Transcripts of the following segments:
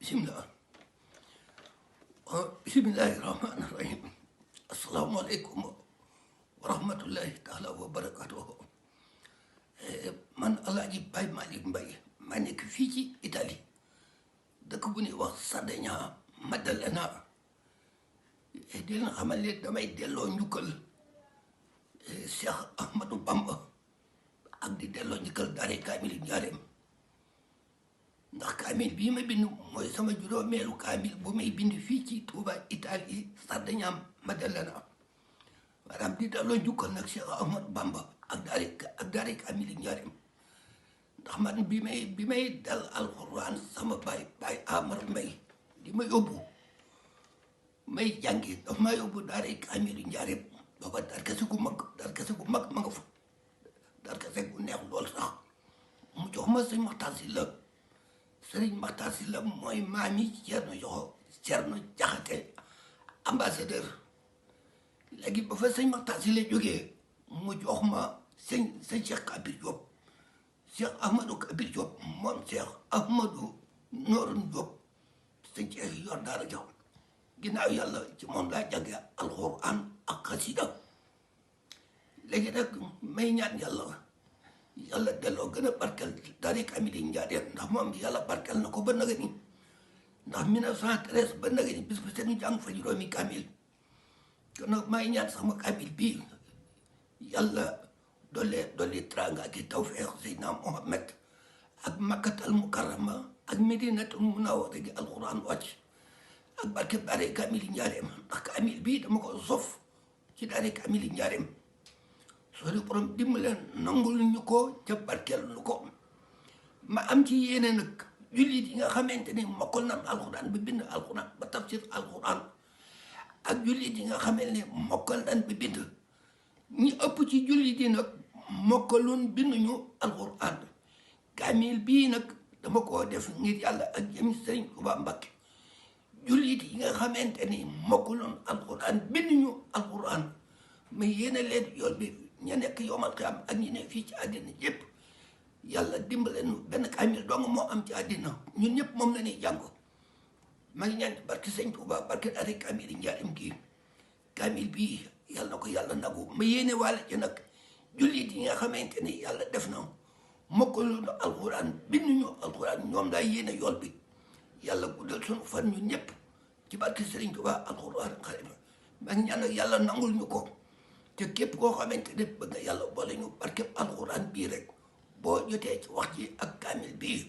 Bismillah. Bismillahirrahmanirrahim. Assalamualaikum warahmatullahi taala wabarakatuh. Man Alaaji Baye Malick Mbaye maa nekk fii ci Italie dëkk bu ñuy wax Sardegna Maddalena di leen xamal ne damay delloo njukkal Cheikh Ahmadou Bamba ak di delloo njukkal daare kaamil Njaareem ndax kaamil bii ma bind mooy sama juróomeelu kaamil bu may bind fii ci Touba Italie Sardegna Maddalena maanaam di delloo njukkal nag Cheikh Ahmadou Bamba ak daare kaamil Njaareem ndax man bi may dal alxuraan sama baay Amar Mbay di ma yóbbu may jàngi daf ma yóbbu daare kaamil Njaareem booba darkase gu mag ma nga fa darkase gu neex lool sax mu jox ma sëñ Maxtaar Sylla sëriñ Maxtaar Sylla mooy maami Cerno Jaxate ambassadeur léegi ba fa sëñ Maxtaar Sylla jógee mu jox ma sëñ Cheikh Kabir Diop Cheikh Ahmadou Kabir Diop moom Cheikh Ahmadou Noorun Diop sëñ Cheikh yor daara jox ginnaaw yàlla ci moom laa jànge alxuraan ak xasida léegi nag may ñaan yàlla delloo gën a barkeel daare kaamil Njaareem ndax moom yàlla barkeel na ko ba naga ni ndax 1913 ba naga ni bis bu seen jàng fa juróomi kaamil kon nag may ñaan sama kaamil bii yàlla dolli teraanga ak tawfeex Seydina Muhammad ak Makkatal Mukarrama ak Medinatul Munawwara gi alxuraan wàcc ak barke daare kaamil Njaareem ndax kaamil bii dama ko sof ci daare kaamil Njaareem soo borom dimbaleen nangul ñu ko ca barkeel nu ko ma am ci yéene nag jullit yi nga xamante ni mokkal nan alxuraan ba bind alxuraan ba tafsir alxuraan ak jullit yi nga xamante ni mokkal nan ba bind ñi ëpp ci jullit yi nag mokkaloon binduñu alxuraan kaamil bii nag dama koo def ngir yàlla ak jëmi Sëriñ Tuubaa Mbàkke jullit yi nga xamante ni mokkaloon alxuraan binduñu alxuraan ma yéene leen yoon bi ña nekk yomal xiyaam ak ñi ne fii ci àddina yëpp yàlla dimbale nu benn kaamil dong moo am ci àddina ñun ñëpp moom la ñuy jàng maa ngi ñaan barke Sëñ Tuubaa barke daare kaamil Njaareem kii kaamil bii yàlla na ko yàlla nagu ma yéene wàlla ci nag jullit yi nga xamante ni yàlla def na mokkaloon alxuraan binduñu alxuraan ñoom laa yéene yool bi yàlla guddal sunu fan ñun ñëpp ci barke Sëriñ Tuubaa alxuraan xarima maa ngi ñaan nag yàlla nangul ñu ko te képp koo xamante ne bëgg nga yàlla boole ñu barkeb alxuraan bii rek boo jotee ci wax ji ak kaamil bii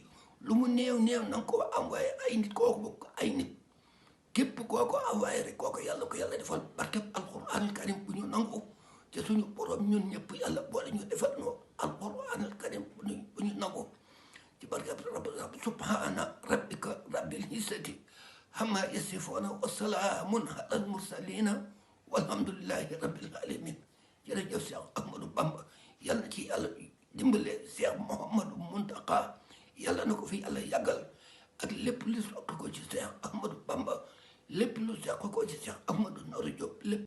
lu mu néew na nga ko envoyé ay nit kooku bokk ay nit képp koo ko envoyé rek kooku yàlla ko yàlla defal barkeb alxuraan karim bu ñu nangu te suñu borom ñun ñëpp yàlla boole ñu defal no alxuraan karim bu ñu nangu ci barkeb subhaana rabbika rabbil izzati amma yasifuuna wa salaamun alal mursaliina walhamdulillahi rabbil alamin jërëjëf Cheikh Ahmadou Bamba yàlla na ci yàlla dimbale Cheikh Mouhamadou Mountakha yàlla na ko fi yàlla yàggal ak lépp lu soqi ko ci Cheikh Ahmadou Bamba lépp lu soqi ko ci Cheikh Ahmadou